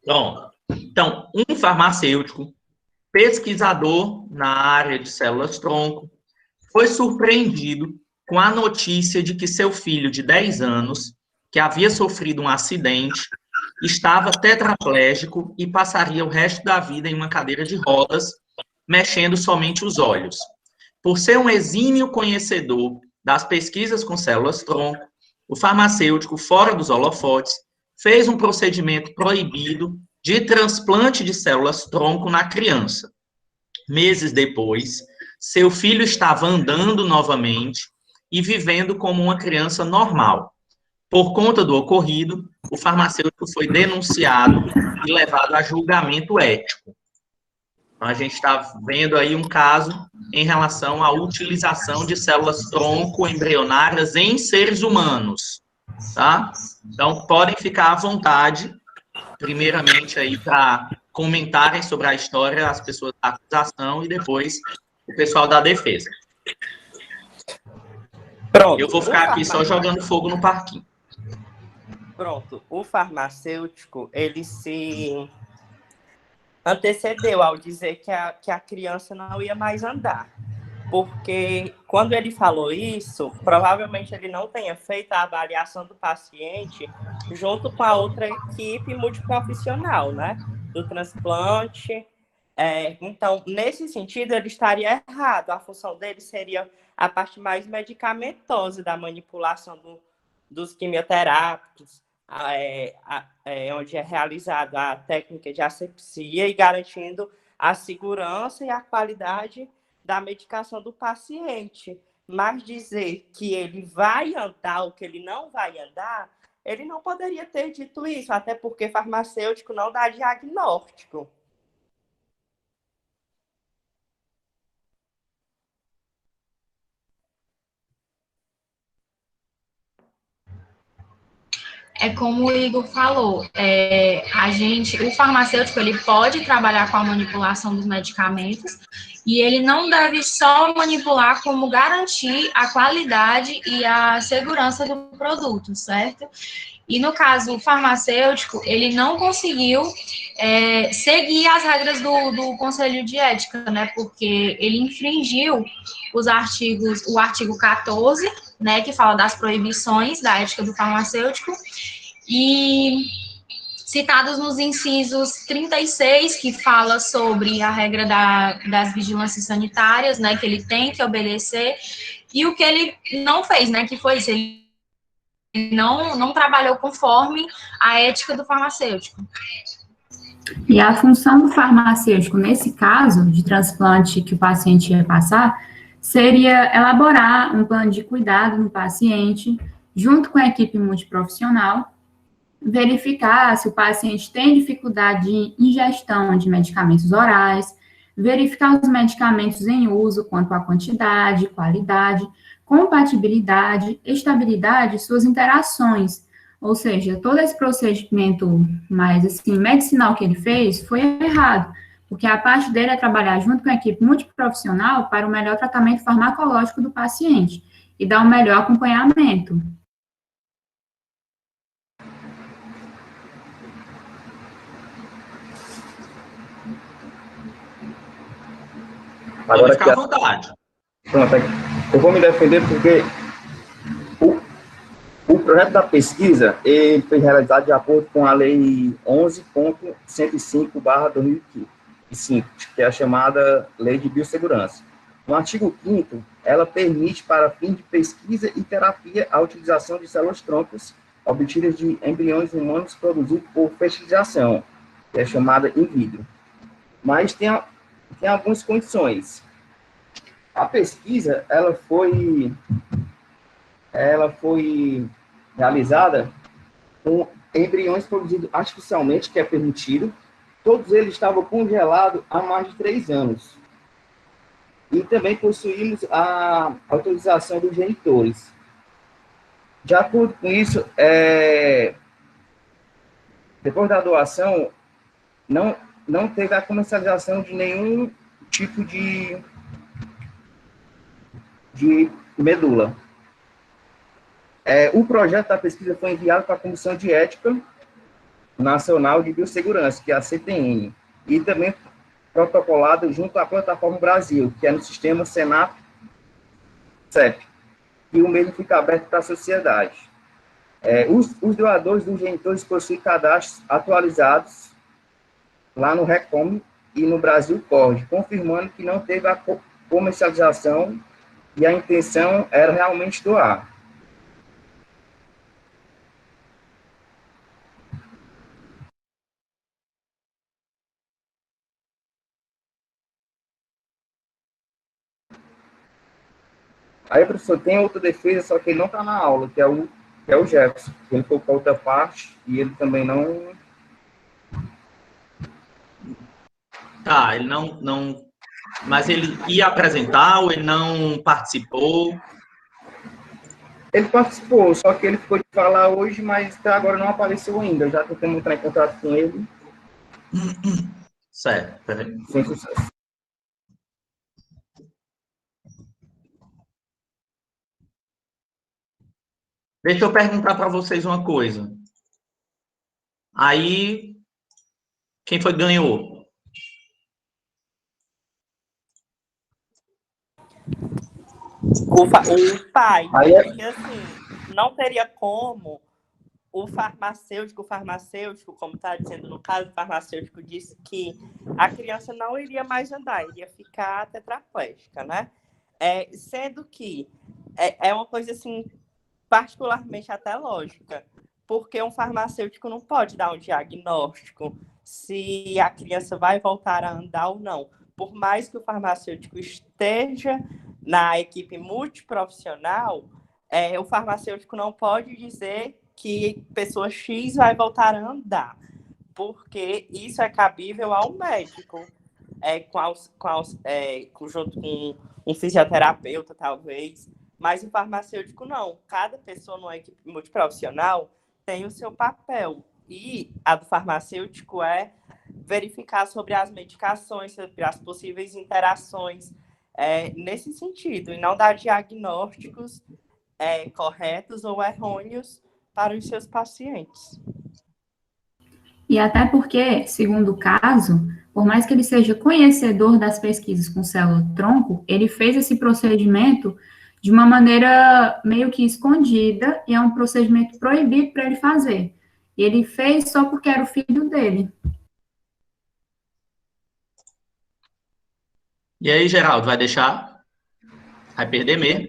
Pronto. Então, um farmacêutico, pesquisador na área de células-tronco, foi surpreendido com a notícia de que seu filho de 10 anos, que havia sofrido um acidente, estava tetraplégico e passaria o resto da vida em uma cadeira de rodas, mexendo somente os olhos. Por ser um exímio conhecedor das pesquisas com células-tronco, o farmacêutico, fora dos holofotes, fez um procedimento proibido de transplante de células-tronco na criança. Meses depois, seu filho estava andando novamente e vivendo como uma criança normal. Por conta do ocorrido, o farmacêutico foi denunciado e levado a julgamento ético. Então, a gente está vendo aí um caso em relação à utilização de células-tronco embrionárias em seres humanos, tá? Então, podem ficar à vontade, primeiramente, aí, para comentarem sobre a história, as pessoas da acusação e depois o pessoal da defesa. Pronto. Eu vou ficar aqui só jogando fogo no parquinho. Pronto. O farmacêutico, ele se antecedeu ao dizer que a criança não ia mais andar. Porque quando ele falou isso, provavelmente ele não tenha feito a avaliação do paciente junto com a outra equipe multiprofissional, né? Do transplante. Então, nesse sentido, ele estaria errado. A função dele seria a parte mais medicamentosa da manipulação dos quimioterápicos, onde é realizada a técnica de asepsia e garantindo a segurança e a qualidade da medicação do paciente. Mas dizer que ele vai andar ou que ele não vai andar, ele não poderia ter dito isso, até porque farmacêutico não dá diagnóstico. É como o Igor falou, o farmacêutico, ele pode trabalhar com a manipulação dos medicamentos e ele não deve só manipular, como garantir a qualidade e a segurança do produto, certo? E no caso, o farmacêutico, ele não conseguiu seguir as regras do Conselho de Ética, né? Porque ele infringiu o artigo 14, né, que fala das proibições da ética do farmacêutico, e citados nos incisos 36, que fala sobre a regra das vigilâncias sanitárias, né, que ele tem que obedecer, e o que ele não fez, né, que foi isso, ele não trabalhou conforme a ética do farmacêutico. E a função do farmacêutico, nesse caso de transplante que o paciente ia passar, seria elaborar um plano de cuidado no paciente, junto com a equipe multiprofissional, verificar se o paciente tem dificuldade de ingestão de medicamentos orais, verificar os medicamentos em uso quanto à quantidade, qualidade, compatibilidade, estabilidade e suas interações. Ou seja, todo esse procedimento mais assim, medicinal que ele fez foi errado, porque a parte dele é trabalhar junto com a equipe multiprofissional para o melhor tratamento farmacológico do paciente e dar um melhor acompanhamento. Agora fica à vontade. Pronto, eu vou me defender porque o projeto da pesquisa ele foi realizado de acordo com a Lei 11.105/2005, que é a chamada Lei de Biossegurança. No artigo 5º, ela permite, para fim de pesquisa e terapia, a utilização de células-troncos obtidas de embriões humanos produzidos por fertilização, que é chamada in vitro. Mas tem algumas condições. A pesquisa, ela foi realizada com embriões produzidos artificialmente, que é permitido. Todos eles estavam congelados há mais de 3 anos. E também possuímos a autorização dos genitores. De acordo com isso, depois da doação, não teve a comercialização de nenhum tipo de medula. O projeto da pesquisa foi enviado para a Comissão de Ética Nacional de Biossegurança, que é a CTN, e também protocolado junto à Plataforma Brasil, que é no sistema Senap-CEP, e o mesmo fica aberto para a sociedade. Os doadores dos genitores possuem cadastros atualizados lá no RECOM e no Brasil CORD, confirmando que não teve a comercialização e a intenção era realmente doar. Aí, professor, tem outra defesa, só que ele não está na aula, que é o Jefferson. Ele foi para outra parte e ele também não... Tá, ele não... Mas ele ia apresentar ou ele não participou? Ele participou, só que ele ficou de falar hoje, mas até agora não apareceu ainda. Já tentamos entrar em contato com ele. Certo, peraí. Sem sucesso. Deixa eu perguntar para vocês uma coisa. Aí, quem foi que ganhou? O pai, Aí porque assim, não teria como o farmacêutico, como está dizendo no caso, o farmacêutico disse que a criança não iria mais andar, iria ficar tetraplégica, né? Sendo que é uma coisa assim, particularmente até lógica, porque um farmacêutico não pode dar um diagnóstico se a criança vai voltar a andar ou não. Por mais que o farmacêutico esteja na equipe multiprofissional, o farmacêutico não pode dizer que pessoa X vai voltar a andar, porque isso é cabível ao médico, junto com um fisioterapeuta, talvez, mas o farmacêutico não. Cada pessoa numa equipe multiprofissional tem o seu papel, e a do farmacêutico é verificar sobre as medicações, sobre as possíveis interações, nesse sentido, e não dar diagnósticos corretos ou errôneos para os seus pacientes. E até porque, segundo o caso, por mais que ele seja conhecedor das pesquisas com célula-tronco, ele fez esse procedimento de uma maneira meio que escondida, e é um procedimento proibido para ele fazer. E ele fez só porque era o filho dele. E aí, Geraldo, vai deixar? Vai perder mesmo?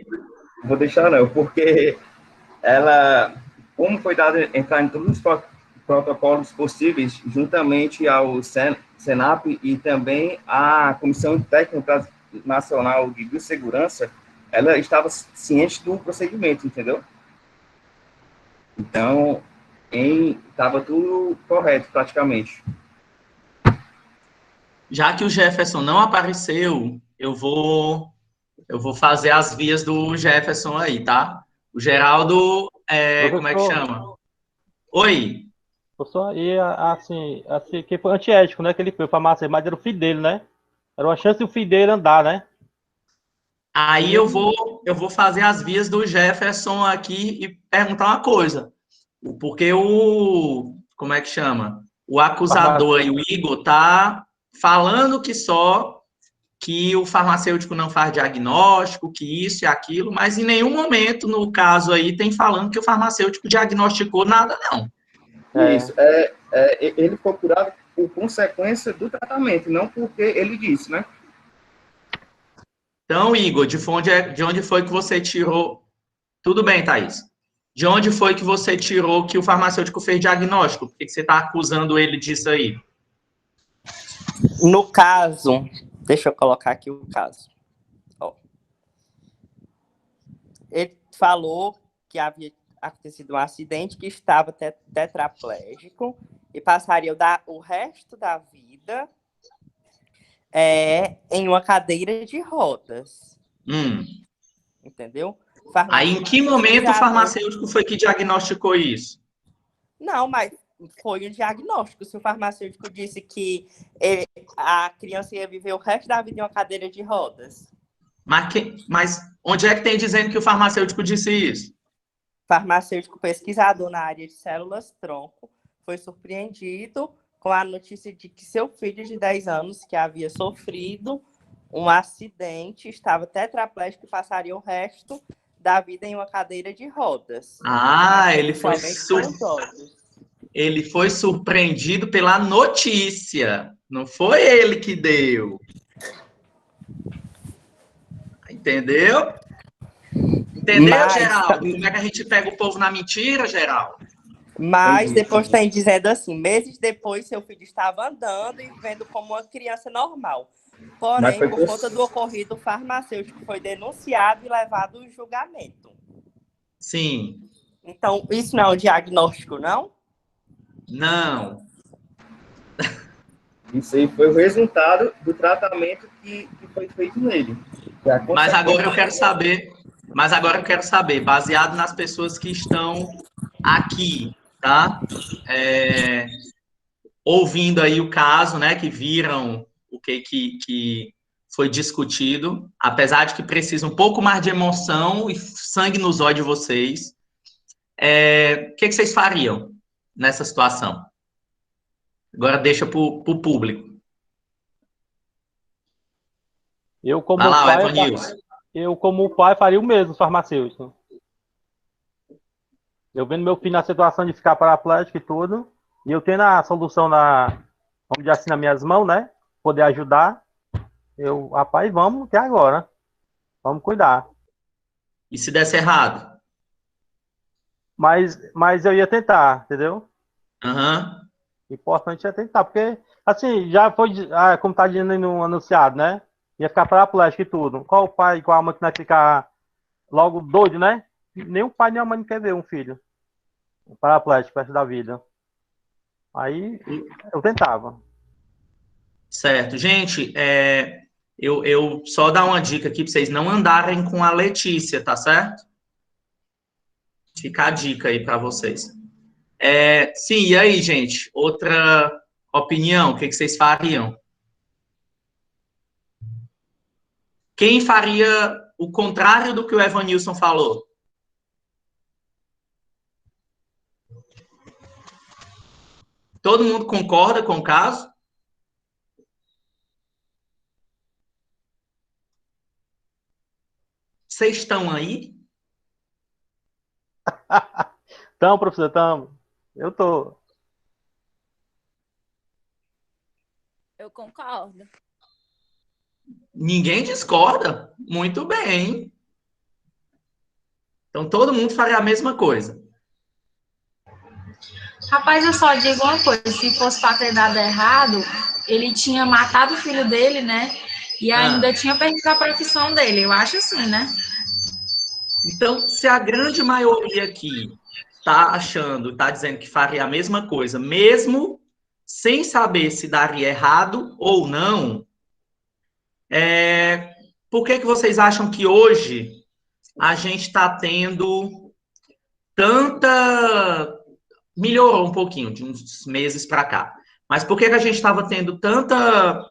Vou deixar não, porque ela, como foi dado entrar em todos os protocolos possíveis, juntamente ao Senap e também à Comissão Técnica Nacional de Biossegurança, ela estava ciente do procedimento, entendeu? Então, estava tudo correto, praticamente. Já que o Jefferson não apareceu, eu vou fazer as vias do Jefferson aí, tá? O Geraldo, como é que chama? Oi. Professor, e assim, que foi antiético, né? Que ele foi farmacêutico, mas era o filho dele, né? Era uma chance do filho dele andar, né? Aí eu vou fazer as vias do Jefferson aqui e perguntar uma coisa. Porque como é que chama? O acusador aí, o Igor, tá falando que o farmacêutico não faz diagnóstico, que isso e aquilo, mas em nenhum momento, no caso aí, tem falando que o farmacêutico diagnosticou nada, não. Isso, ele foi curado por consequência do tratamento, não porque ele disse, né? Então, Igor, de onde foi que você tirou... Tudo bem, Thaís. De onde foi que você tirou que o farmacêutico fez diagnóstico? Por que você está acusando ele disso aí? No caso, deixa eu colocar aqui o caso. Ele falou que havia acontecido um acidente, que estava tetraplégico e passaria o resto da vida em uma cadeira de rodas. Entendeu? Aí, em que momento o farmacêutico foi que diagnosticou isso? Não, mas foi um diagnóstico. Se o farmacêutico disse que a criança ia viver o resto da vida em uma cadeira de rodas. Mas onde é que tem dizendo que o farmacêutico disse isso? Farmacêutico pesquisador na área de células-tronco foi surpreendido com a notícia de que seu filho de 10 anos, que havia sofrido um acidente, estava tetraplégico e passaria o resto da vida em uma cadeira de rodas. Ah, ele foi surpreendido pela notícia. Não foi ele que deu. Entendeu? Entendeu, Geraldo? Como é que a gente pega o povo na mentira, Geraldo? Mas depois tem dizendo assim, meses depois seu filho estava andando e vivendo como uma criança normal. Porém, por conta do ocorrido, o farmacêutico foi denunciado e levado ao julgamento. Sim. Então, isso não é um diagnóstico, não? Não. Isso aí foi o resultado do tratamento que foi feito nele. Mas agora eu quero saber, baseado nas pessoas que estão aqui, tá? Ouvindo aí o caso, né, que viram o que foi discutido, apesar de que precisa um pouco mais de emoção e sangue nos olhos de vocês, o que vocês fariam nessa situação? Agora deixa para o público. Eu, como pai, faria o mesmo, farmacêutico. Eu vendo meu filho na situação de ficar paraplégico e tudo, e eu tendo a solução vamos dizer assim, nas minhas mãos, né? Poder ajudar. Rapaz, vamos até agora. Vamos cuidar. E se desse errado? Mas eu ia tentar, entendeu? Aham. O importante é tentar, porque, assim, já foi, como tá dizendo no anunciado, né? Ia ficar paraplégico e tudo. Qual o pai, qual a mãe que vai ficar logo doido, né? Nem o pai nem a mãe quer ver um filho paraplégico perto da vida. Aí eu tentava. Certo. Gente, eu só dar uma dica aqui para vocês não andarem com a Letícia, tá certo? Fica a dica aí para vocês. Sim, e aí, gente? Outra opinião, o que vocês fariam? Quem faria o contrário do que o Evanilson falou? Todo mundo concorda com o caso? Vocês estão aí? Então, professor, estamos. Eu tô. Eu concordo. Ninguém discorda? Muito bem. Então, todo mundo faria a mesma coisa. Rapaz, eu só digo uma coisa, se fosse para ter dado errado, ele tinha matado o filho dele, né? E ainda tinha perdido a profissão dele, eu acho assim, né? Então, se a grande maioria aqui está dizendo que faria a mesma coisa, mesmo sem saber se daria errado ou não, por que vocês acham que hoje a gente está tendo tanta... Melhorou um pouquinho, de uns meses para cá. Mas por que a gente estava tendo tanta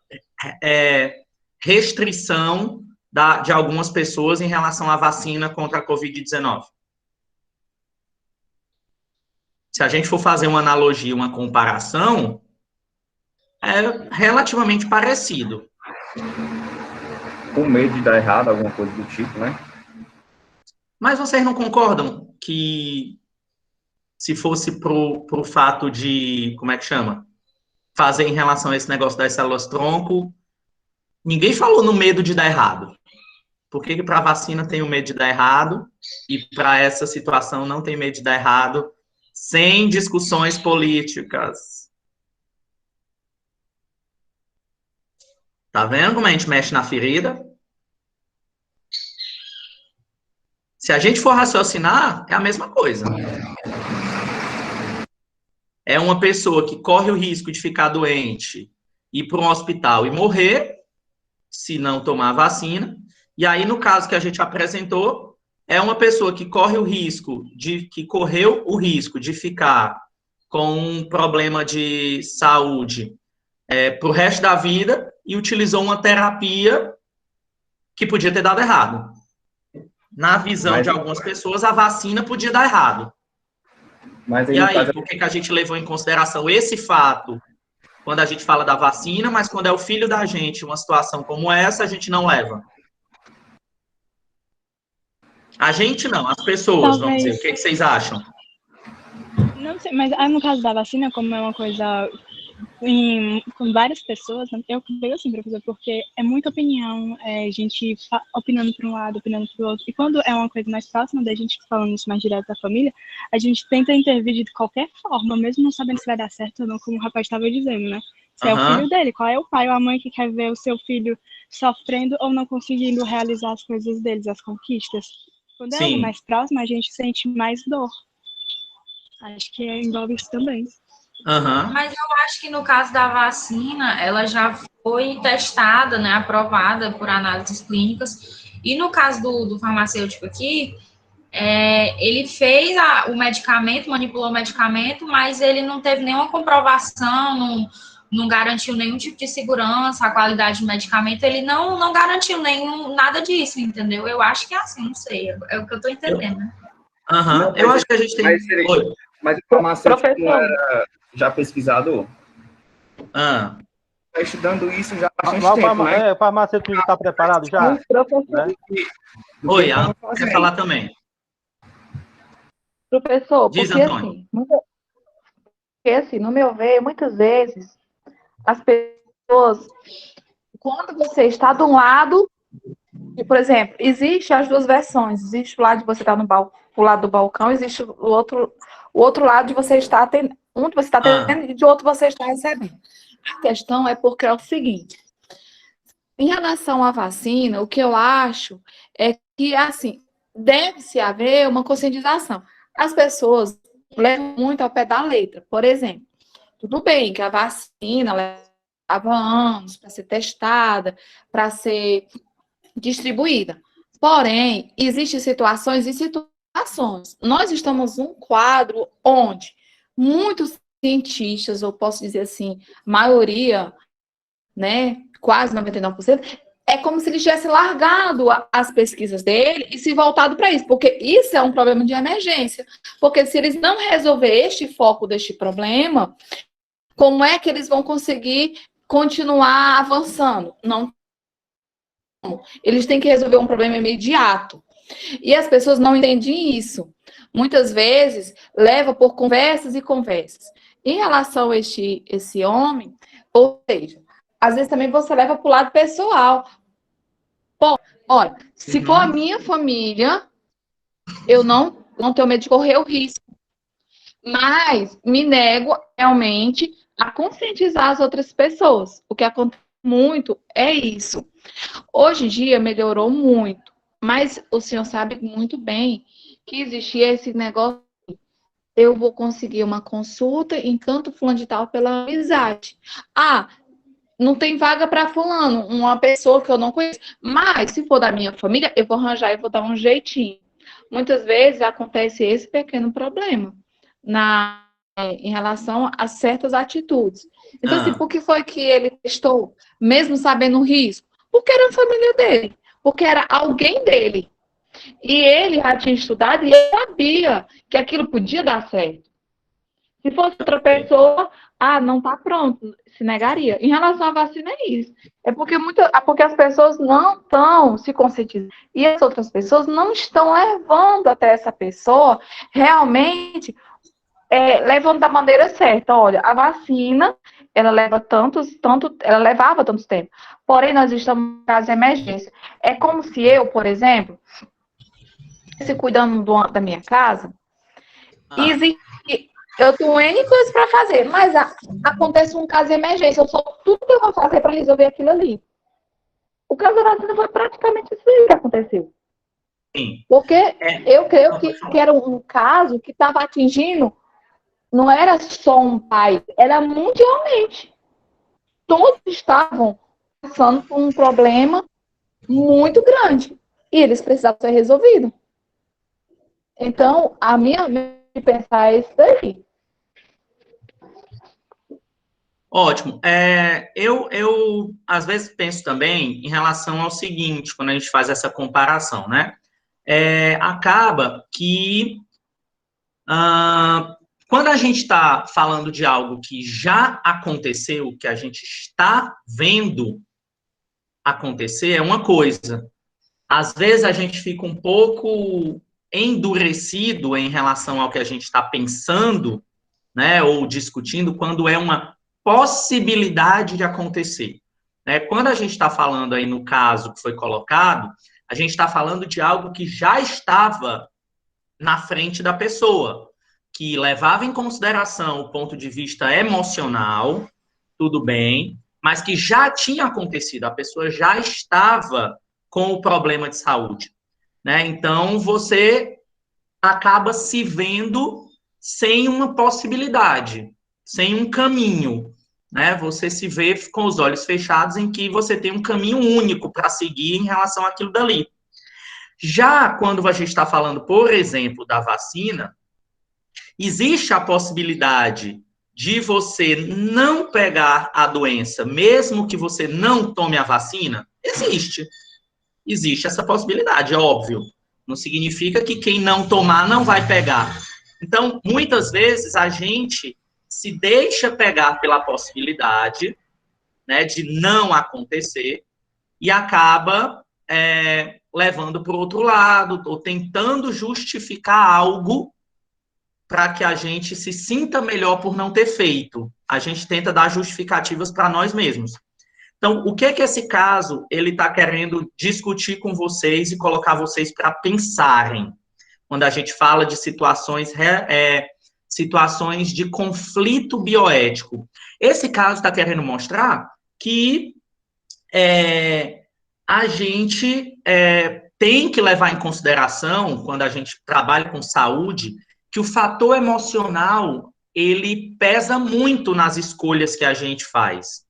restrição de algumas pessoas em relação à vacina contra a Covid-19? Se a gente for fazer uma analogia, uma comparação, é relativamente parecido. Com medo de dar errado, alguma coisa do tipo, né? Mas vocês não concordam que se fosse pro fato de, como é que chama? Fazer em relação a esse negócio das células-tronco, ninguém falou no medo de dar errado. Por que para a vacina tem o medo de dar errado e para essa situação não tem medo de dar errado, sem discussões políticas? Tá vendo como a gente mexe na ferida? Se a gente for raciocinar, é a mesma coisa. É uma pessoa que corre o risco de ficar doente, ir para um hospital e morrer, se não tomar a vacina. E aí, no caso que a gente apresentou, é uma pessoa que correu o risco de ficar com um problema de saúde para o resto da vida e utilizou uma terapia que podia ter dado errado. Na visão de algumas pessoas, a vacina podia dar errado. Mas aí, E no aí, caso, por que que a gente levou em consideração esse fato quando a gente fala da vacina, mas quando é o filho da gente, uma situação como essa, a gente não leva? A gente não, as pessoas, vamos dizer. O Talvez, que que vocês acham? não sei, mas no caso da vacina, como é uma coisa com várias pessoas, né, eu creio assim, professor, porque é muita opinião, gente opinando para um lado, opinando para o outro, e quando é uma coisa mais próxima da gente, falando isso mais direto da família, a gente tenta intervir de qualquer forma, mesmo não sabendo se vai dar certo ou não, como o rapaz estava dizendo, né? Se é o filho dele, qual é o pai ou a mãe que quer ver o seu filho sofrendo ou não conseguindo realizar as coisas deles, as conquistas? Quando é algo Sim. mais próximo, a gente sente mais dor. Acho que envolve isso também. Mas eu acho que no caso da vacina, ela já foi testada, né, aprovada por análises clínicas. E no caso do farmacêutico aqui, ele fez o medicamento, manipulou o medicamento, mas ele não teve nenhuma comprovação, não garantiu nenhum tipo de segurança, a qualidade do medicamento, ele não garantiu nada disso, entendeu? Eu acho que é assim, não sei, é o que eu estou entendendo, né? Eu acho que a gente tem... Mas o farmacêutico não era já pesquisador? Está estudando isso já há bastante tempo, né? O farmacêutico já está preparado já? Né? Oi, a Ana quer falar também. Professor, Diz, porque Antônio. assim, no meu ver, muitas vezes, as pessoas, quando você está de um lado, por exemplo, existe as duas versões, existe o lado de você estar o lado do balcão, existe o outro lado de você estar atendendo, um de você está atendendo e de outro você está recebendo. A questão é porque é o seguinte, em relação à vacina, o que eu acho é que, assim, deve-se haver uma conscientização. As pessoas levam muito ao pé da letra. Por exemplo, tudo bem que a vacina leva anos para ser testada, para ser distribuída. Porém, existem situações e situações. Nós estamos num quadro onde muitos cientistas, ou posso dizer assim, maioria, né, quase 99%, é como se ele tivesse largado as pesquisas dele e se voltado para isso, porque isso é um problema de emergência. Porque se eles não resolverem este foco deste problema, como é que eles vão conseguir continuar avançando? Não. Eles têm que resolver um problema imediato. E as pessoas não entendem isso. Muitas vezes, leva por conversas e conversas. Em relação a esse homem, ou seja, às vezes também você leva para o lado pessoal. Pô, olha, se for a minha família, eu não tenho medo de correr o risco. Mas me nego realmente a conscientizar as outras pessoas. O que acontece muito é isso. Hoje em dia melhorou muito, mas o senhor sabe muito bem que existia esse negócio. Eu vou conseguir uma consulta em canto fulano de tal pela amizade. Não tem vaga para fulano, uma pessoa que eu não conheço. Mas, se for da minha família, eu vou arranjar e vou dar um jeitinho. Muitas vezes acontece esse pequeno problema em relação a certas atitudes. Então, assim, por que foi que ele testou, mesmo sabendo o risco? Porque era a família dele, porque era alguém dele. E ele já tinha estudado e ele sabia que aquilo podia dar certo. Se fosse outra pessoa, não está pronto, se negaria. Em relação à vacina, é isso. É porque as pessoas não estão se conscientizando. E as outras pessoas não estão levando até essa pessoa realmente levando da maneira certa. Olha, a vacina, ela levava tanto tempo. Porém, nós estamos em caso de emergência. É como se eu, por exemplo, se cuidando da minha casa, eu tenho N coisas para fazer, mas acontece um caso de emergência, eu sou tudo que eu vou fazer para resolver aquilo ali. O caso da vacina foi praticamente isso aí que aconteceu. Sim. Porque eu creio que era um caso que estava atingindo, não era só um país, era mundialmente. Todos estavam passando por um problema muito grande e eles precisavam ser resolvidos. Então, a minha de pensar é isso daí. Ótimo. Eu, às vezes, penso também em relação ao seguinte, quando a gente faz essa comparação, né? Acaba que Quando a gente está falando de algo que já aconteceu, que a gente está vendo acontecer, é uma coisa. Às vezes a gente fica um pouco endurecido em relação ao que a gente está pensando, né, ou discutindo, quando é uma possibilidade de acontecer. Né? Quando a gente está falando aí no caso que foi colocado, a gente está falando de algo que já estava na frente da pessoa, que levava em consideração o ponto de vista emocional, tudo bem, mas que já tinha acontecido, a pessoa já estava com o problema de saúde, né? Então, você acaba se vendo sem uma possibilidade, sem um caminho, né? Você se vê com os olhos fechados em que você tem um caminho único para seguir em relação àquilo dali. Já quando a gente está falando, por exemplo, da vacina, existe a possibilidade de você não pegar a doença, mesmo que você não tome a vacina? Existe. Existe essa possibilidade, é óbvio. Não significa que quem não tomar não vai pegar. Então, muitas vezes, a gente se deixa pegar pela possibilidade, né, de não acontecer e acaba levando para o outro lado, ou tentando justificar algo para que a gente se sinta melhor por não ter feito. A gente tenta dar justificativas para nós mesmos. Então, o que esse caso ele está querendo discutir com vocês e colocar vocês para pensarem? Quando a gente fala de situações de conflito bioético. Esse caso está querendo mostrar que a gente tem que levar em consideração, quando a gente trabalha com saúde, que o fator emocional, ele pesa muito nas escolhas que a gente faz.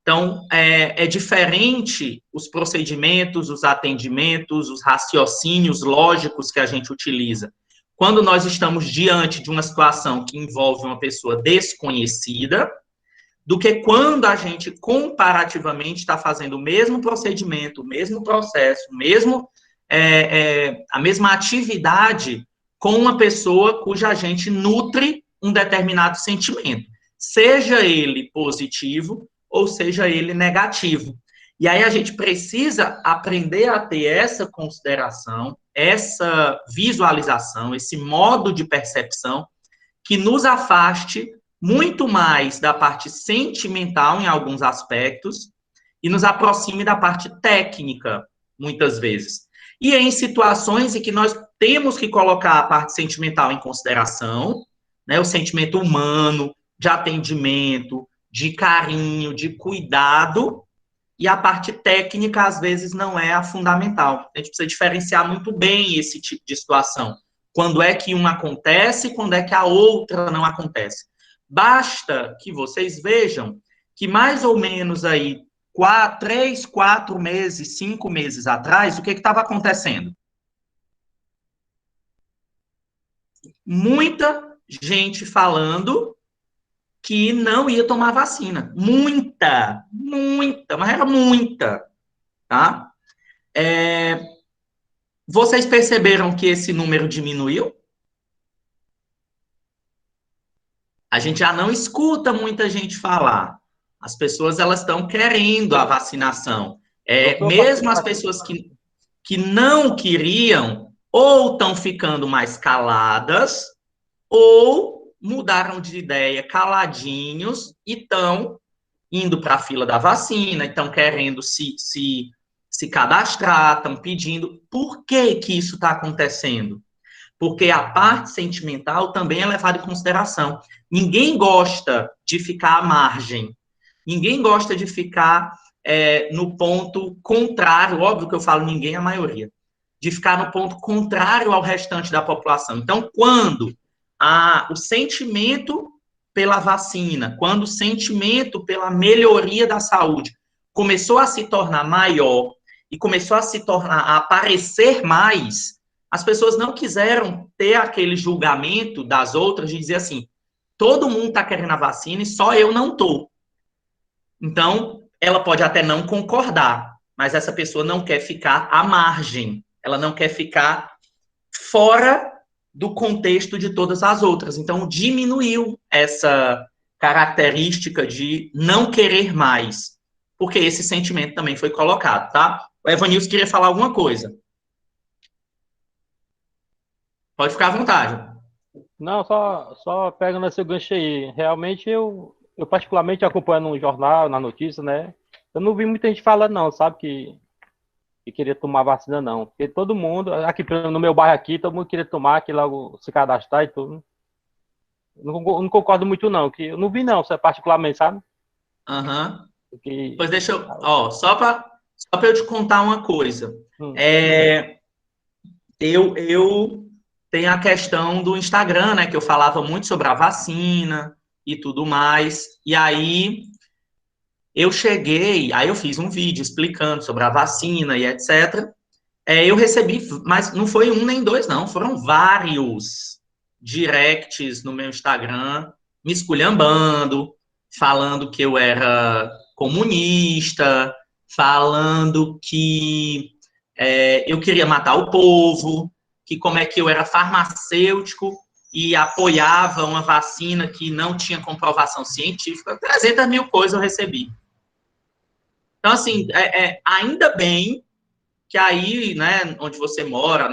Então, é diferente os procedimentos, os atendimentos, os raciocínios lógicos que a gente utiliza. Quando nós estamos diante de uma situação que envolve uma pessoa desconhecida, do que quando a gente, comparativamente, está fazendo o mesmo procedimento, o mesmo processo, a mesma atividade com uma pessoa cuja a gente nutre um determinado sentimento, seja ele positivo ou seja ele negativo. E aí a gente precisa aprender a ter essa consideração, essa visualização, esse modo de percepção que nos afaste muito mais da parte sentimental em alguns aspectos e nos aproxime da parte técnica, muitas vezes. E em situações em que nós temos que colocar a parte sentimental em consideração, né, o sentimento humano, de atendimento, de carinho, de cuidado, e a parte técnica, às vezes, não é a fundamental. A gente precisa diferenciar muito bem esse tipo de situação. Quando é que uma acontece, quando é que a outra não acontece. Basta que vocês vejam que mais ou menos aí 3, 4 meses, 5 meses atrás, o que estava acontecendo? Muita gente falando que não ia tomar vacina. Muita, mas era muita, tá? Vocês perceberam que esse número diminuiu? A gente já não escuta muita gente falar. As pessoas, elas estão querendo a vacinação. Mesmo as pessoas que não queriam, ou estão ficando mais caladas, ou mudaram de ideia caladinhos e estão indo para a fila da vacina, estão querendo se cadastrar, estão pedindo. Por que que isso está acontecendo? Porque a parte sentimental também é levada em consideração. Ninguém gosta de ficar à margem. Ninguém gosta de ficar no ponto contrário, óbvio que eu falo ninguém, a maioria, de ficar no ponto contrário ao restante da população. Então, quando o sentimento pela vacina, quando o sentimento pela melhoria da saúde começou a se tornar maior e começou a aparecer mais, as pessoas não quiseram ter aquele julgamento das outras de dizer assim, todo mundo está querendo a vacina e só eu não estou. Então, ela pode até não concordar, mas essa pessoa não quer ficar à margem, ela não quer ficar fora do contexto de todas as outras. Então, diminuiu essa característica de não querer mais, porque esse sentimento também foi colocado, tá? O Evanilson queria falar alguma coisa. Pode ficar à vontade. Não, só pegando esse gancho aí. Realmente, eu particularmente acompanhando no jornal, na notícia, né? Eu não vi muita gente falando, não, sabe? Que queria tomar vacina, não. Porque todo mundo, aqui no meu bairro aqui, todo mundo queria tomar, que logo se cadastrar e tudo. Não concordo muito, não. Que eu não vi, não, particularmente, sabe? Aham. Porque... Pois deixa eu... Ó, só para eu te contar uma coisa. Eu tenho a questão do Instagram, né? Que eu falava muito sobre a vacina e tudo mais. E aí eu fiz um vídeo explicando sobre a vacina e etc. Eu recebi, mas não foi um nem dois, não. Foram vários directs no meu Instagram, me esculhambando, falando que eu era comunista, falando que eu queria matar o povo, que como é que eu era farmacêutico e apoiava uma vacina que não tinha comprovação científica. 300 mil coisas eu recebi. Então, assim, ainda bem que aí, né, onde você mora,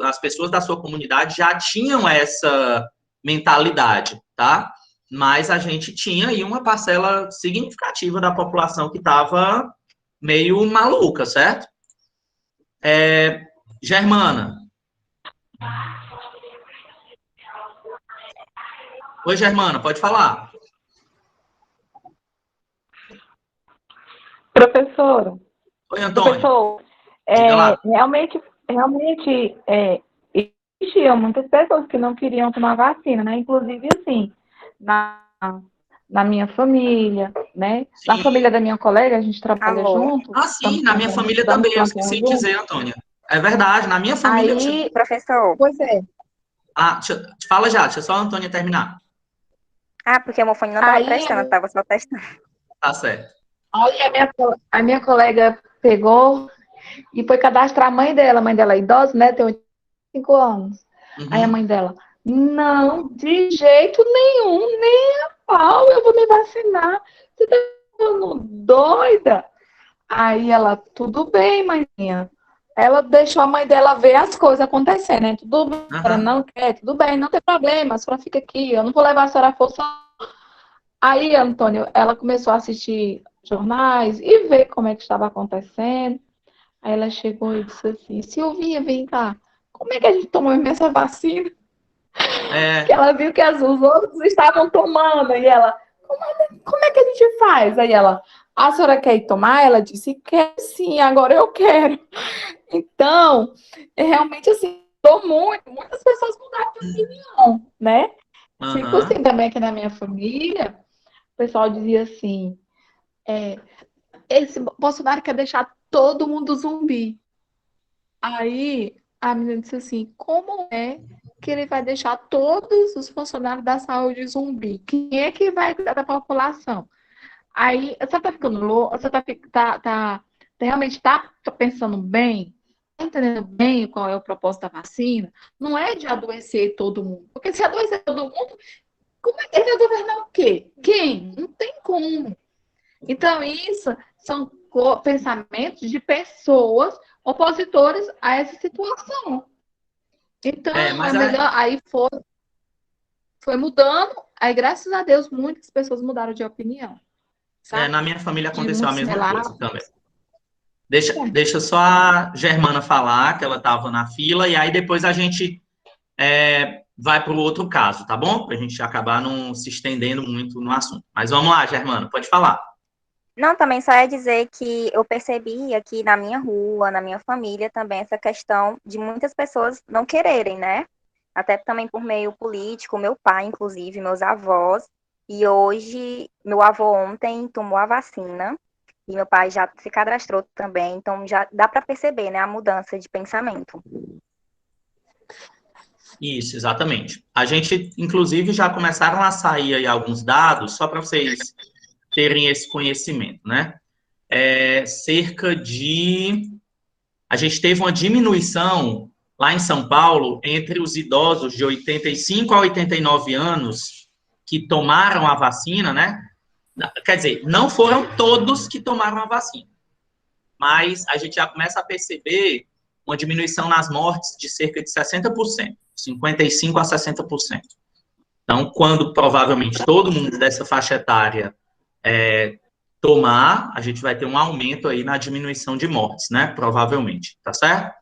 as pessoas da sua comunidade já tinham essa mentalidade, tá? Mas a gente tinha aí uma parcela significativa da população que estava meio maluca, certo? Germana. Oi, Germana, pode falar. Professora. Oi, Antônio. Professor, realmente existiam muitas pessoas que não queriam tomar vacina, né? Inclusive, assim, na minha família, né? Sim. Na família da minha colega, a gente trabalha junto. Ah, sim, na minha família também, eu esqueci de dizer, Antônia. É verdade, na minha família... Aí, professor... Pois é. Fala já, deixa só a Antônia terminar. Porque o meu fone não estava prestando, estava só testando. Tá certo. Aí a minha colega pegou e foi cadastrar a mãe dela é idosa, né? Tem 85 anos. Uhum. Aí a mãe dela, não, de jeito nenhum, nem a pau, eu vou me vacinar. Você tá ficando doida? Aí ela, tudo bem, mãinha. Ela deixou a mãe dela ver as coisas acontecendo, né? Tudo bem, a senhora não quer, tudo bem, não tem problema, a senhora fica aqui, eu não vou levar a senhora a força. Aí, Antônio, ela começou a assistir jornais e ver como é que estava acontecendo. Aí ela chegou e disse assim, Silvinha, vem cá, como é que a gente tomou essa vacina? Porque ela viu que os outros estavam tomando, e ela, como é que a gente faz? Aí ela, a senhora quer ir tomar? Ela disse, quer sim, agora eu quero. Então, realmente assim, muitas pessoas mudaram de opinião, né? Tipo assim, também aqui na minha família, o pessoal dizia assim, esse Bolsonaro quer deixar todo mundo zumbi. Aí a menina disse assim, como é que ele vai deixar todos os funcionários da saúde zumbi? Quem é que vai cuidar da população? Aí você tá ficando louco, você realmente tá pensando bem, tá entendendo bem qual é o propósito da vacina? Não é de adoecer todo mundo. Porque se adoecer todo mundo, como é que ele vai governar o quê? Quem? Não tem como. Então, isso são pensamentos de pessoas opositores a essa situação. Então, aí foi mudando, aí, graças a Deus, muitas pessoas mudaram de opinião. Na minha família aconteceu a mesma coisa também. Deixa só a Germana falar, que ela estava na fila, e aí depois a gente vai para o outro caso, tá bom? Para a gente acabar não se estendendo muito no assunto. Mas vamos lá, Germana, pode falar. Não, também só é dizer que eu percebi aqui na minha rua, na minha família também, essa questão de muitas pessoas não quererem, né? Até também por meio político, meu pai, inclusive, meus avós. E hoje, meu avô ontem tomou a vacina e meu pai já se cadastrou também. Então, já dá para perceber, né, a mudança de pensamento. Isso, exatamente. A gente, inclusive, já começaram a sair aí alguns dados, só para vocês terem esse conhecimento, né? A gente teve uma diminuição, lá em São Paulo, entre os idosos de 85 a 89 anos que tomaram a vacina, né? Quer dizer, não foram todos que tomaram a vacina, mas a gente já começa a perceber uma diminuição nas mortes de cerca de 60%, 55% a 60%. Então, quando provavelmente todo mundo dessa faixa etária tomar, a gente vai ter um aumento aí na diminuição de mortes, né? Provavelmente, tá certo?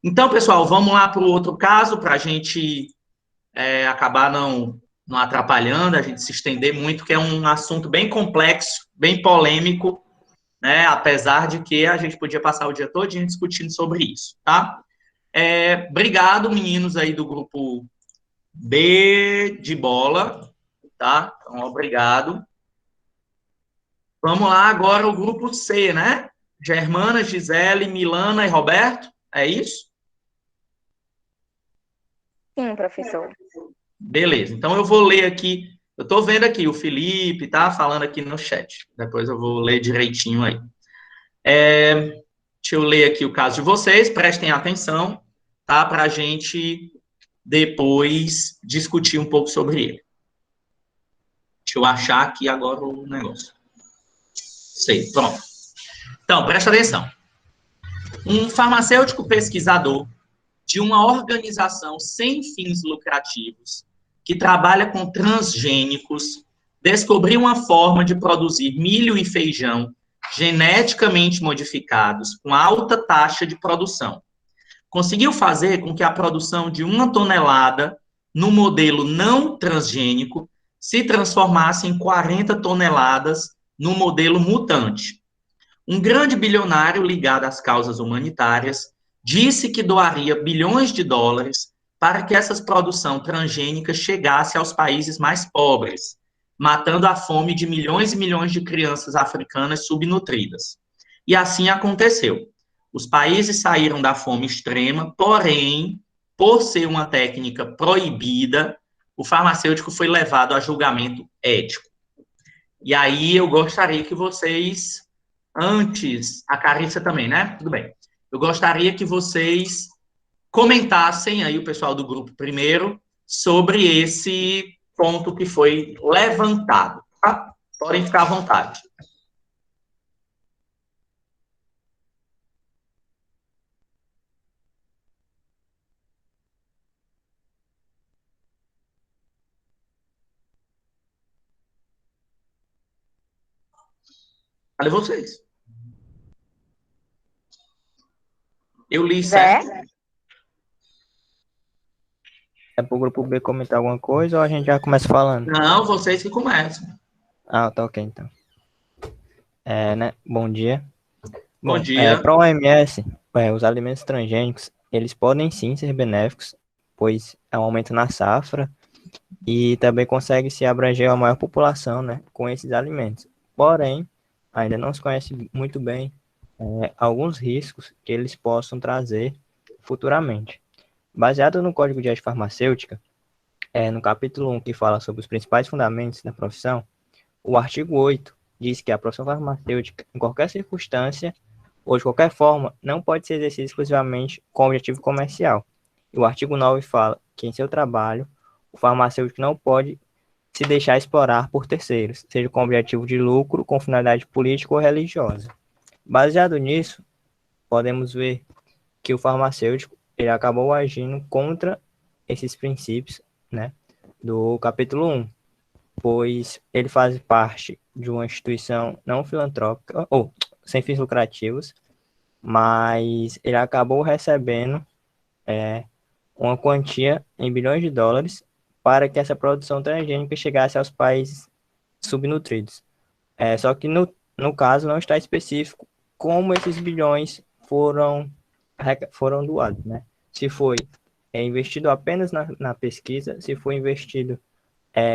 Então, pessoal, vamos lá para o outro caso, para a gente acabar não atrapalhando, a gente se estender muito, que é um assunto bem complexo, bem polêmico, né? Apesar de que a gente podia passar o dia todinho discutindo sobre isso, tá? Obrigado, meninos aí do grupo B de bola, tá? Então, obrigado. Vamos lá agora o grupo C, né? Germana, Gisele, Milana e Roberto, é isso? Sim, professor. Beleza, então eu vou ler aqui, eu tô vendo aqui, o Felipe tá falando aqui no chat, depois eu vou ler direitinho aí. Deixa eu ler aqui o caso de vocês, prestem atenção, tá? Pra gente depois discutir um pouco sobre ele. Deixa eu achar aqui agora o negócio. Sei, pronto. Então, presta atenção. Um farmacêutico pesquisador de uma organização sem fins lucrativos que trabalha com transgênicos descobriu uma forma de produzir milho e feijão geneticamente modificados com alta taxa de produção. Conseguiu fazer com que a produção de 1 tonelada no modelo não transgênico se transformasse em 40 toneladas no modelo mutante. Um grande bilionário ligado às causas humanitárias disse que doaria bilhões de dólares para que essa produção transgênica chegasse aos países mais pobres, matando a fome de milhões e milhões de crianças africanas subnutridas. E assim aconteceu. Os países saíram da fome extrema, porém, por ser uma técnica proibida, o farmacêutico foi levado a julgamento ético. E aí eu gostaria que vocês, antes, a Carissa também, né? Tudo bem. Eu gostaria que vocês comentassem aí, o pessoal do grupo primeiro, sobre esse ponto que foi levantado, tá? Podem ficar à vontade. Cadê vocês? Eu li certo? Zé? É pro grupo B comentar alguma coisa ou a gente já começa falando? Não, vocês que começam. Ah, tá ok, então. Né? Bom dia. Bom dia. Para a OMS, os alimentos transgênicos, eles podem sim ser benéficos, pois é um aumento na safra e também consegue se abranger a maior população, né, com esses alimentos. Porém, ainda não se conhece muito bem alguns riscos que eles possam trazer futuramente. Baseado no Código de Ética Farmacêutica, no capítulo 1, que fala sobre os principais fundamentos da profissão, o artigo 8 diz que a profissão farmacêutica, em qualquer circunstância ou de qualquer forma, não pode ser exercida exclusivamente com objetivo comercial. E o artigo 9 fala que, em seu trabalho, o farmacêutico não pode se deixar explorar por terceiros, seja com objetivo de lucro, com finalidade política ou religiosa. Baseado nisso, podemos ver que o farmacêutico ele acabou agindo contra esses princípios, né, do capítulo 1, pois ele faz parte de uma instituição não filantrópica, ou sem fins lucrativos, mas ele acabou recebendo uma quantia em bilhões de dólares para que essa produção transgênica chegasse aos países subnutridos. Só que no caso não está específico como esses bilhões foram doados, né? Se foi investido apenas na pesquisa, se foi investido,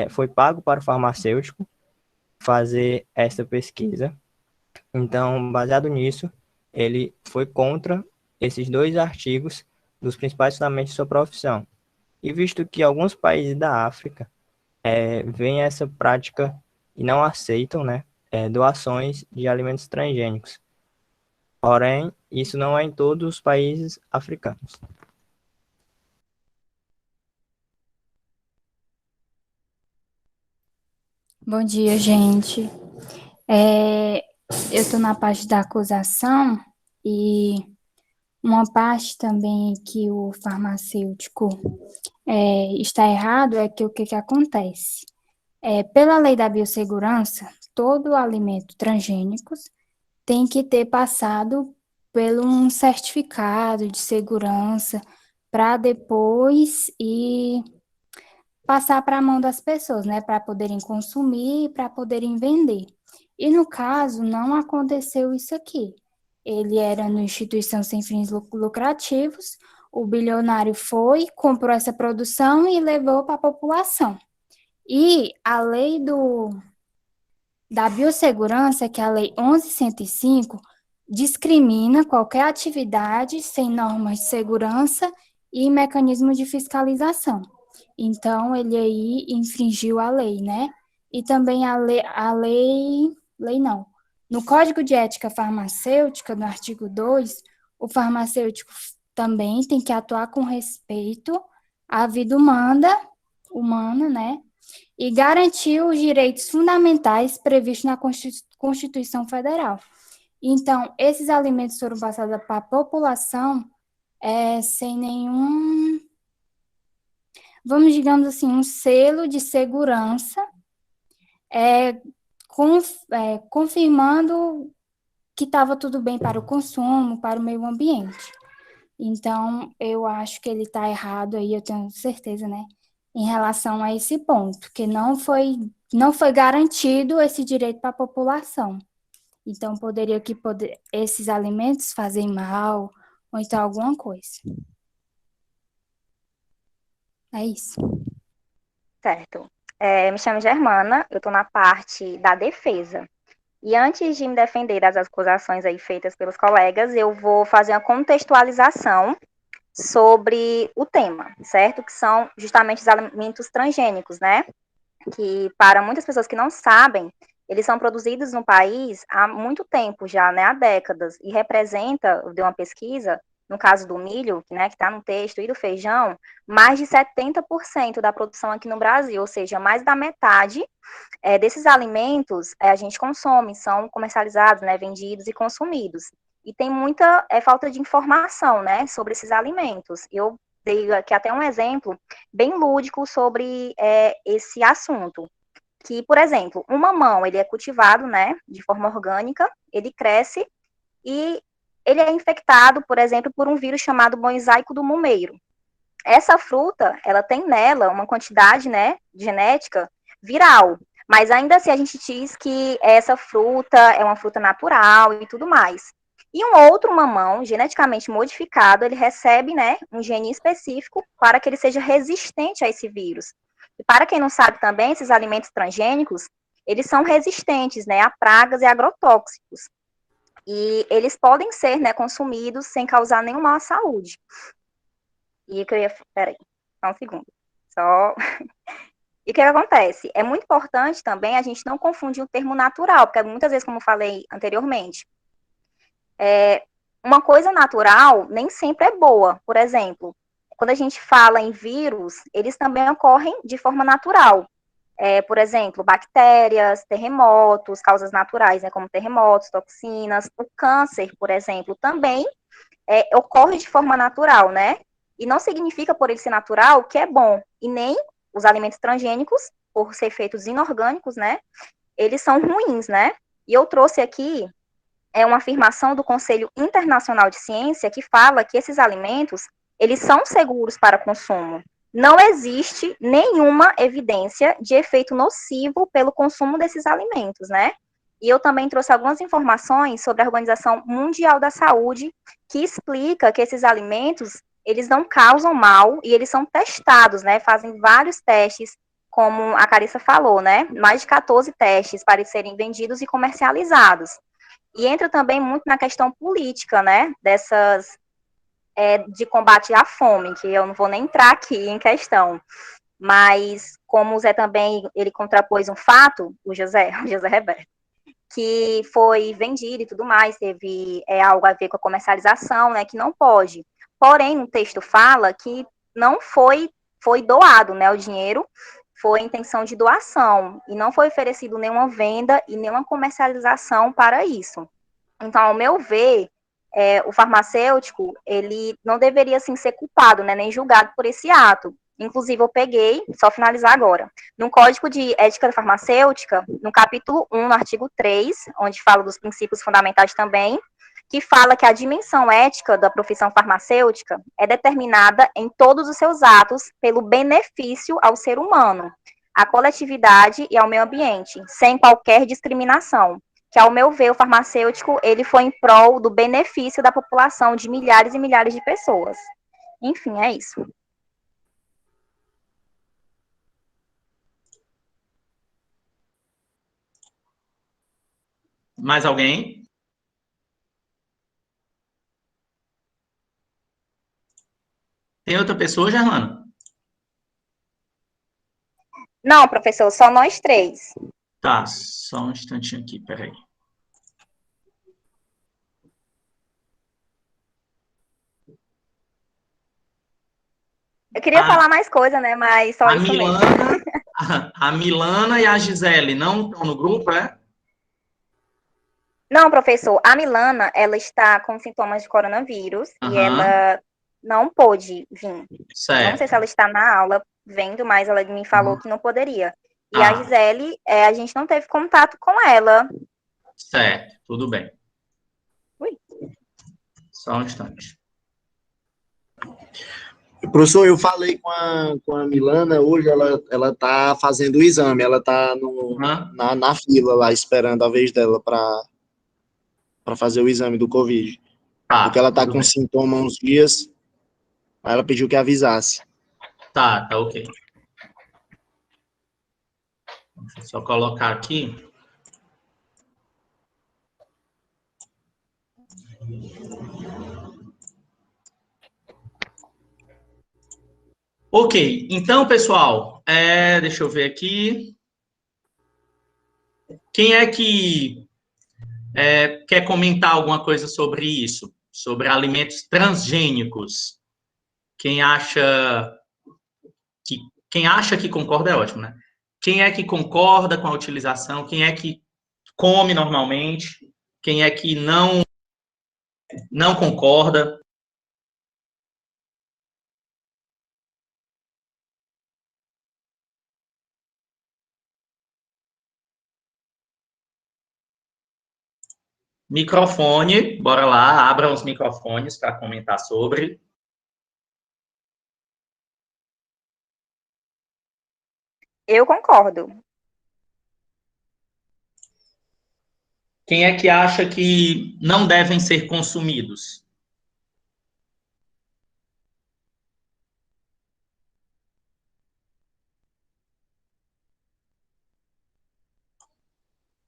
foi pago para o farmacêutico fazer essa pesquisa. Então, baseado nisso, ele foi contra esses dois artigos dos principais fundamentos de sua profissão. E visto que alguns países da África veem essa prática e não aceitam, né, doações de alimentos transgênicos. Porém, isso não é em todos os países africanos. Bom dia, gente. É, eu estou na parte da acusação e uma parte também que o farmacêutico está errado é que o que acontece? Pela lei da biossegurança, todo alimento transgênicos tem que ter passado por um certificado de segurança para depois passar para a mão das pessoas, né, para poderem consumir, para poderem vender. E no caso, não aconteceu isso aqui. Ele era uma instituição sem fins lucrativos, o bilionário foi, comprou essa produção e levou para a população. E a lei da biossegurança, que é a lei 11.105, discrimina qualquer atividade sem normas de segurança e mecanismo de fiscalização. Então, ele aí infringiu a lei, né? E também lei não. No Código de Ética Farmacêutica, no artigo 2, o farmacêutico também tem que atuar com respeito à vida humana, né? E garantir os direitos fundamentais previstos na Constituição Federal. Então, esses alimentos foram passados para a população sem nenhum, vamos, digamos assim, um selo de segurança, confirmando que estava tudo bem para o consumo, para o meio ambiente. Então, eu acho que ele está errado aí, eu tenho certeza, né, em relação a esse ponto, que não foi garantido esse direito para a população. Então, poderia que esses alimentos fazem mal, ou então alguma coisa. É isso. Certo. Me chamo Germana, eu estou na parte da defesa. E antes de me defender das acusações aí feitas pelos colegas, eu vou fazer uma contextualização sobre o tema, certo? Que são justamente os alimentos transgênicos, né? Que para muitas pessoas que não sabem, eles são produzidos no país há muito tempo já, né? Há décadas. E representa, eu dei uma pesquisa, no caso do milho, né, que está no texto, e do feijão, mais de 70% da produção aqui no Brasil, ou seja, mais da metade desses alimentos a gente consome, são comercializados, né, vendidos e consumidos. E tem muita falta de informação, né, sobre esses alimentos. Eu dei aqui até um exemplo bem lúdico sobre esse assunto. Que, por exemplo, um mamão, ele é cultivado, né, de forma orgânica, ele cresce e ele é infectado, por exemplo, por um vírus chamado mosaico do mumeiro. Essa fruta, ela tem nela uma quantidade, né, genética viral, mas ainda assim a gente diz que essa fruta é uma fruta natural e tudo mais. E um outro mamão, geneticamente modificado, ele recebe, né, um gene específico para que ele seja resistente a esse vírus. E para quem não sabe também, esses alimentos transgênicos, eles são resistentes, né, a pragas e agrotóxicos. E eles podem ser, né, consumidos sem causar nenhum mal à saúde. E o que eu ia... Peraí, só um segundo. E o que acontece? É muito importante também a gente não confundir o termo natural, porque muitas vezes, como eu falei anteriormente, uma coisa natural nem sempre é boa. Por exemplo, quando a gente fala em vírus, eles também ocorrem de forma natural. Por exemplo, bactérias, terremotos, causas naturais, né, como terremotos, toxinas. O câncer, por exemplo, também ocorre de forma natural, né? E não significa, por ele ser natural, que é bom. E nem os alimentos transgênicos, por ser feitos inorgânicos, né? Eles são ruins, né? E eu trouxe aqui uma afirmação do Conselho Internacional de Ciência que fala que esses alimentos, eles são seguros para consumo. Não existe nenhuma evidência de efeito nocivo pelo consumo desses alimentos, né? E eu também trouxe algumas informações sobre a Organização Mundial da Saúde, que explica que esses alimentos, eles não causam mal e eles são testados, né? Fazem vários testes, como a Carissa falou, né? Mais de 14 testes para serem vendidos e comercializados. E entra também muito na questão política, né? De combate à fome, que eu não vou nem entrar aqui em questão. Mas, como o Zé também, ele contrapôs um fato, o José Roberto, que foi vendido e tudo mais, teve algo a ver com a comercialização, né, que não pode. Porém, o texto fala que não foi doado, né, o dinheiro, foi intenção de doação e não foi oferecido nenhuma venda e nenhuma comercialização para isso. Então, ao meu ver, o farmacêutico, ele não deveria, assim, ser culpado, né, nem julgado por esse ato. Inclusive, eu peguei, só finalizar agora, no Código de Ética Farmacêutica, no capítulo 1, no artigo 3, onde fala dos princípios fundamentais também, que fala que a dimensão ética da profissão farmacêutica é determinada em todos os seus atos pelo benefício ao ser humano, à coletividade e ao meio ambiente, sem qualquer discriminação. Que, ao meu ver, o farmacêutico, ele foi em prol do benefício da população de milhares e milhares de pessoas. Enfim, é isso. Mais alguém? Tem outra pessoa, Germana? Não, professor, só nós três. Tá, só um instantinho aqui, peraí. Eu queria falar mais coisa, né, mas só isso mesmo. A Milana e a Gisele não estão no grupo, é? Não, professor, a Milana, ela está com sintomas de coronavírus e ela não pôde vir. Certo. Não sei se ela está na aula vendo, mas ela me falou que não poderia. E a Gisele, a gente não teve contato com ela. Certo, tudo bem. Ui. Só um instante. Professor, eu falei com a Milana, hoje ela tá fazendo o exame, ela tá na fila lá, esperando a vez dela para fazer o exame do Covid. Porque ela tá com sintoma há uns dias, aí ela pediu que avisasse. Tá ok. Deixa eu só colocar aqui. Ok, então, pessoal, deixa eu ver aqui. Quem é que quer comentar alguma coisa sobre isso? Sobre alimentos transgênicos? Quem acha que concorda é ótimo, né? Quem é que concorda com a utilização? Quem é que come normalmente? Quem é que não concorda? Microfone, bora lá, abra os microfones para comentar sobre. Eu concordo. Quem é que acha que não devem ser consumidos?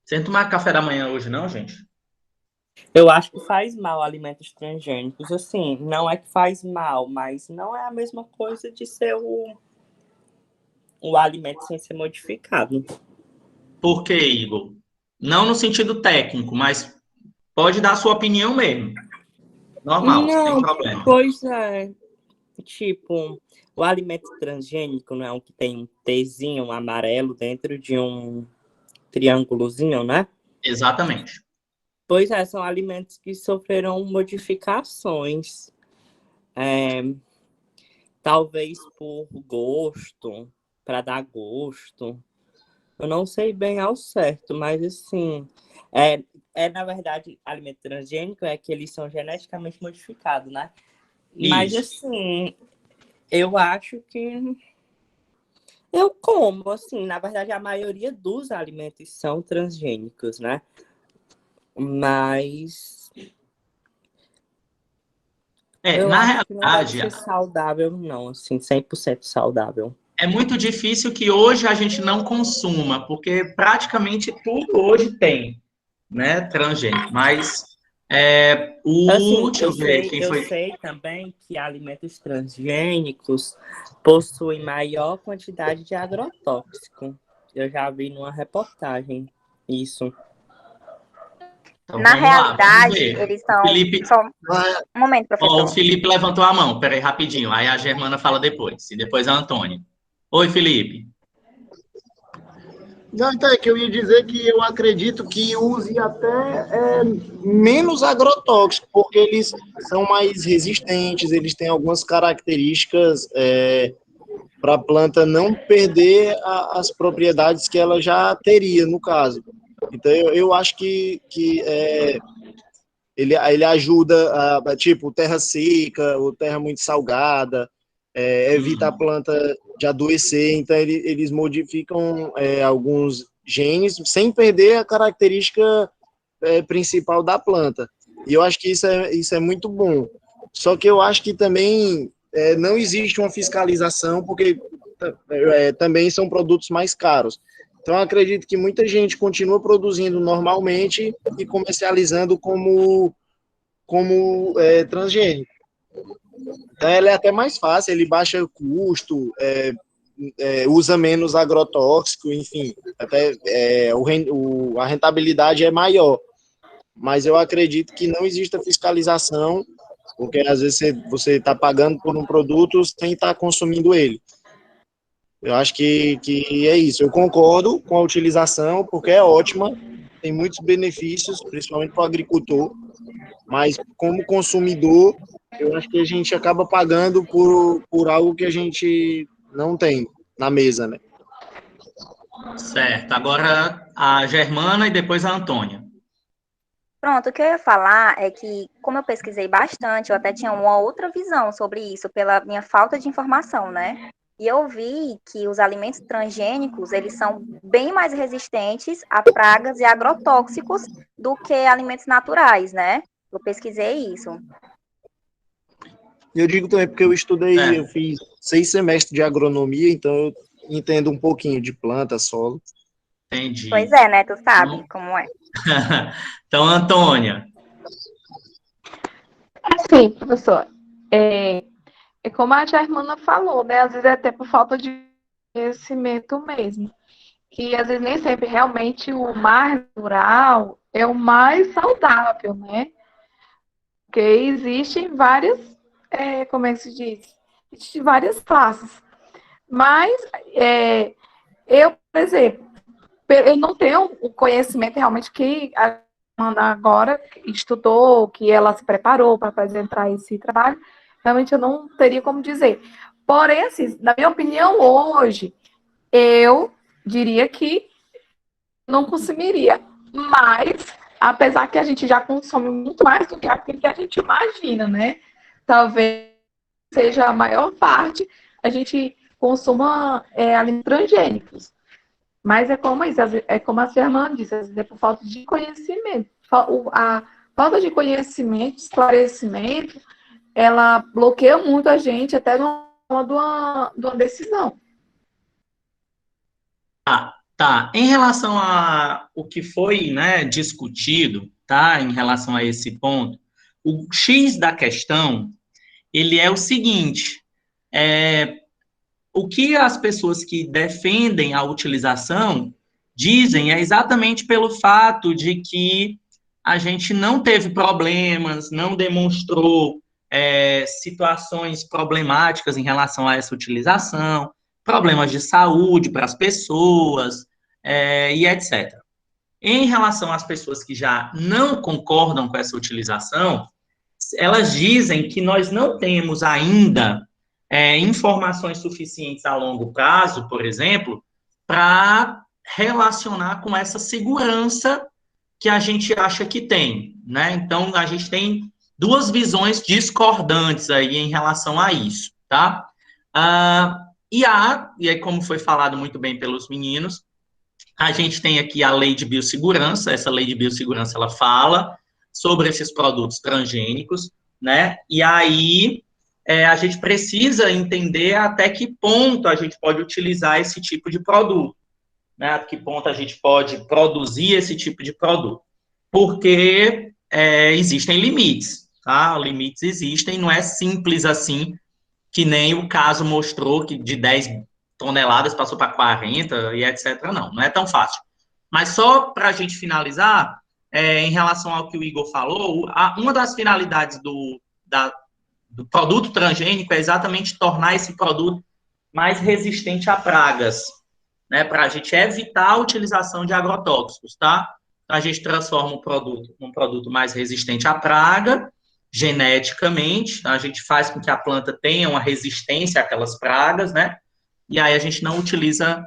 Sem tomar café da manhã hoje, não, gente? Eu acho que faz mal alimentos transgênicos. Assim, não é que faz mal, mas não é a mesma coisa de ser o alimento sem ser modificado. Por quê, Igor? Não no sentido técnico, mas pode dar a sua opinião mesmo. Normal, sem problema. Pois é. Tipo, o alimento transgênico não é um que tem um Tzinho amarelo dentro de um triângulozinho, né? Exatamente. Pois é, são alimentos que sofreram modificações. Talvez por gosto, para dar gosto. Eu não sei bem ao certo, mas assim, na verdade, alimento transgênico é que eles são geneticamente modificados, né? Isso. Mas assim, eu acho que eu como, assim, na verdade, a maioria dos alimentos são transgênicos, né? Mas eu na acho realidade, que não deve ser saudável, não, assim, 100% saudável. É muito difícil que hoje a gente não consuma, porque praticamente tudo hoje tem, né, transgênico. Mas Eu sei também que alimentos transgênicos possuem maior quantidade de agrotóxico. Eu já vi numa reportagem isso. Então, na realidade, eles são... Felipe... Um momento, professor. O Felipe levantou a mão. Peraí, rapidinho. Aí a Germana fala depois. E depois a Antônia. Oi, Felipe. Não, então é que eu ia dizer que eu acredito que use até menos agrotóxico, porque eles são mais resistentes, eles têm algumas características para a planta não perder as propriedades que ela já teria, no caso. Então, eu acho que ele ajuda, tipo, terra seca ou terra muito salgada, evita a planta de adoecer, então eles modificam alguns genes sem perder a característica principal da planta. E eu acho que isso é muito bom. Só que eu acho que também não existe uma fiscalização, porque também são produtos mais caros. Então, eu acredito que muita gente continua produzindo normalmente e comercializando como transgênico. Então, ele é até mais fácil, ele baixa o custo, usa menos agrotóxico, enfim, até a rentabilidade é maior. Mas eu acredito que não existe fiscalização, porque às vezes você está pagando por um produto sem estar consumindo ele. Eu acho que é isso. Eu concordo com a utilização, porque é ótima, tem muitos benefícios, principalmente para o agricultor, mas como consumidor, eu acho que a gente acaba pagando por algo que a gente não tem na mesa, né? Certo. Agora a Germana e depois a Antônia. Pronto, o que eu ia falar é que, como eu pesquisei bastante, eu até tinha uma outra visão sobre isso, pela minha falta de informação, né? E eu vi que os alimentos transgênicos, eles são bem mais resistentes a pragas e agrotóxicos do que alimentos naturais, né? Eu pesquisei isso. Eu digo também porque eu estudei, eu fiz 6 semestres de agronomia, então eu entendo um pouquinho de planta, solo. Entendi. Pois é, né? Tu sabe como é. Então, Antônia. Sim, professor. É como a Germana falou, né? Às vezes é até por falta de conhecimento mesmo. Que às vezes nem sempre realmente o mais natural é o mais saudável, né? Porque existem várias, como é que se diz? Existem várias classes. Mas eu, por exemplo, eu não tenho o conhecimento realmente que a Amanda agora estudou, que ela se preparou para apresentar esse trabalho. Realmente eu não teria como dizer. Porém, assim, na minha opinião, hoje, eu diria que não consumiria. Mas, apesar que a gente já consome muito mais do que aquilo que a gente imagina, né? Talvez seja a maior parte, a gente consuma alimentos transgênicos. Mas é como isso, como a Germana disse, às vezes é por falta de conhecimento. A falta de conhecimento, esclarecimento, ela bloqueia muito a gente até de uma decisão. Tá. Em relação a o que foi, né, discutido, tá? Em relação a esse ponto, o X da questão, ele é o seguinte, o que as pessoas que defendem a utilização dizem é exatamente pelo fato de que a gente não teve problemas, não demonstrou situações problemáticas em relação a essa utilização, problemas de saúde para as pessoas, e etc. Em relação às pessoas que já não concordam com essa utilização, elas dizem que nós não temos ainda informações suficientes a longo prazo, por exemplo, para relacionar com essa segurança que a gente acha que tem, né? Então, a gente tem duas visões discordantes aí em relação a isso, tá? E aí, como foi falado muito bem pelos meninos, a gente tem aqui a lei de biossegurança. Essa lei de biossegurança, ela fala sobre esses produtos transgênicos, né? E aí, a gente precisa entender até que ponto a gente pode utilizar esse tipo de produto, né? Até que ponto a gente pode produzir esse tipo de produto. Porque existem limites, tá? Limites existem, não é simples assim, que nem o caso mostrou, que de 10 toneladas passou para 40 e etc. Não é tão fácil. Mas só para a gente finalizar, em relação ao que o Igor falou, uma das finalidades do produto transgênico é exatamente tornar esse produto mais resistente a pragas, né, para a gente evitar a utilização de agrotóxicos, tá? A gente transforma o produto num produto mais resistente à praga, geneticamente, a gente faz com que a planta tenha uma resistência àquelas pragas, né? E aí a gente não utiliza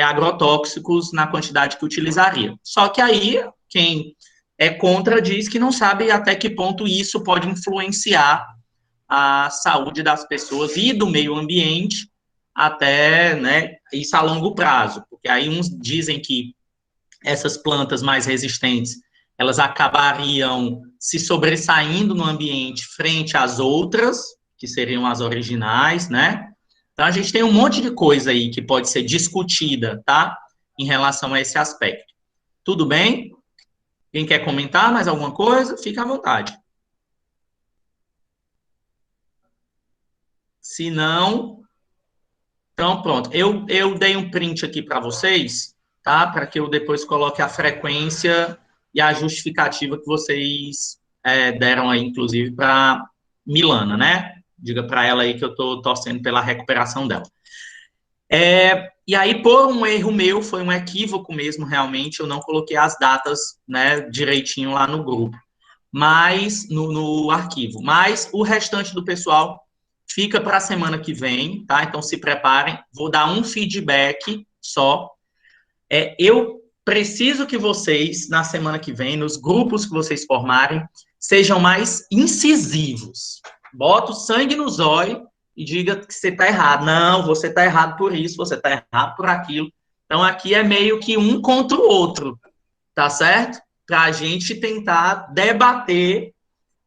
agrotóxicos na quantidade que utilizaria. Só que aí, quem é contra diz que não sabe até que ponto isso pode influenciar a saúde das pessoas e do meio ambiente, até, né, isso a longo prazo. Porque aí uns dizem que essas plantas mais resistentes, elas acabariam se sobressaindo no ambiente frente às outras, que seriam as originais, né? Então, a gente tem um monte de coisa aí que pode ser discutida, tá? Em relação a esse aspecto. Tudo bem? Quem quer comentar mais alguma coisa? Fica à vontade. Se não, então pronto. Eu dei um print aqui para vocês, tá? Para que eu depois coloque a frequência e a justificativa que vocês deram aí, inclusive, para Milana, né? Diga para ela aí que eu estou torcendo pela recuperação dela. E aí, por um erro meu, foi um equívoco mesmo, realmente, eu não coloquei as datas, né, direitinho lá no grupo, mas no arquivo. Mas o restante do pessoal fica para a semana que vem, tá? Então, se preparem. Vou dar um feedback só. Eu preciso que vocês, na semana que vem, nos grupos que vocês formarem, sejam mais incisivos. Bota o sangue no zóio e diga que você está errado. Não, você está errado por isso, você está errado por aquilo. Então, aqui é meio que um contra o outro, tá certo? Para a gente tentar debater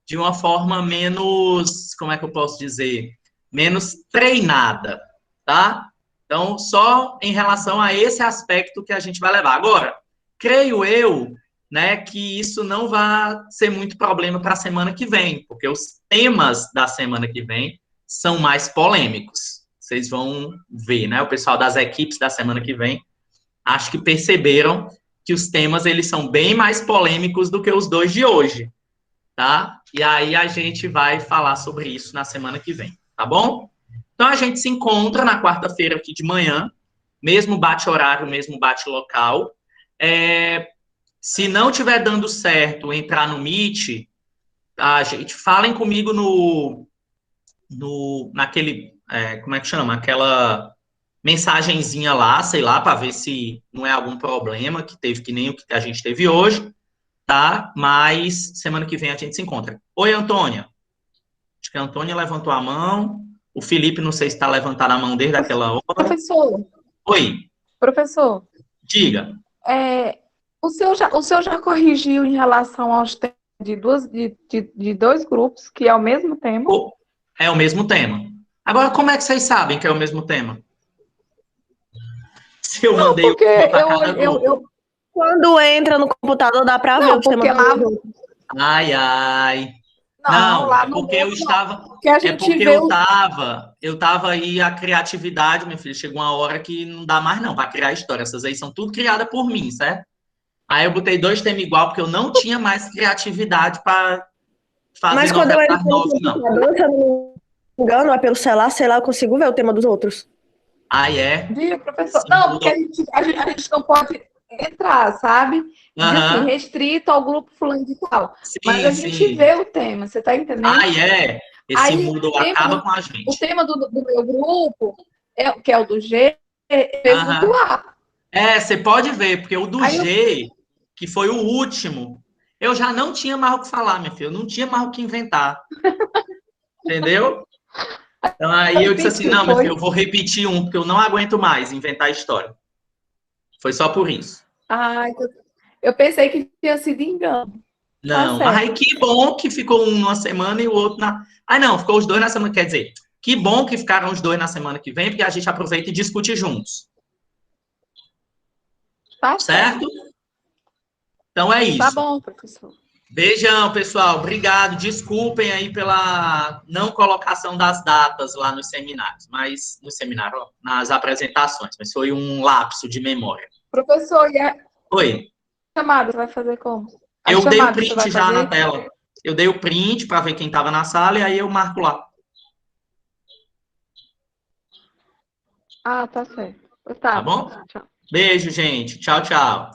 de uma forma menos, como é que eu posso dizer? Menos treinada, tá? Então, só em relação a esse aspecto que a gente vai levar. Agora, creio eu, né, que isso não vai ser muito problema para a semana que vem, porque os temas da semana que vem são mais polêmicos. Vocês vão ver, né? O pessoal das equipes da semana que vem, acho que perceberam que os temas, eles são bem mais polêmicos do que os dois de hoje, tá? E aí a gente vai falar sobre isso na semana que vem, tá bom? Então a gente se encontra na quarta-feira aqui de manhã, mesmo bate-horário, mesmo bate-local. Se não estiver dando certo entrar no Meet, a gente falem comigo naquele, como é que chama? Aquela mensagenzinha lá, sei lá, para ver se não é algum problema que teve, que nem o que a gente teve hoje, tá? Mas semana que vem a gente se encontra. Oi, Antônia. Acho que a Antônia levantou a mão. O Felipe, não sei se está levantando a mão desde aquela hora. Professor. Oi. Professor. Diga. O senhor já corrigiu em relação aos temas de dois grupos, que é o mesmo tema? É o mesmo tema. Agora, como é que vocês sabem que é o mesmo tema? Se eu mandei porque quando entra no computador, dá para ver os temas. Ai. Não, lá é porque eu estava. Eu estava aí, a criatividade, meu filho, chegou uma hora que não dá mais, não, para criar história. Essas aí são tudo criadas por mim, certo? Aí eu botei 2 temas igual, porque eu não tinha mais criatividade para fazer. Mas quando eu entro no computador, se eu não me engano, é pelo celular, sei lá, eu consigo ver o tema dos outros. Viu, professor? Sim, não, porque a gente não pode entrar, sabe? Assim, restrito ao grupo fulano de tal. Sim, mas a gente vê o tema, você tá entendendo? Esse mundo acaba com a gente. O tema do meu grupo, que é o do G, é do A. Você pode ver, porque o do G, que foi o último, eu já não tinha mais o que falar, minha filha, eu não tinha mais o que inventar. Entendeu? Então, aí eu disse assim, não, meu filho, eu vou repetir um, porque eu não aguento mais inventar história. Foi só por isso. Eu pensei que tinha sido engano. Não, aí que bom que ficou um numa semana e o outro na... não, ficou os 2 na semana, quer dizer, que bom que ficaram os 2 na semana que vem, porque a gente aproveita e discute juntos. Tá certo? Então é isso. Tá bom, professor. Beijão, pessoal. Obrigado. Desculpem aí pela não colocação das datas lá nos seminários, mas no seminário, nas apresentações, mas foi um lapso de memória. Professor, Oi. Chamada, você vai fazer como? Eu dei o print já na tela. Eu dei o print para ver quem estava na sala e aí eu marco lá. Tá certo. Tá bom? Beijo, gente. Tchau, tchau.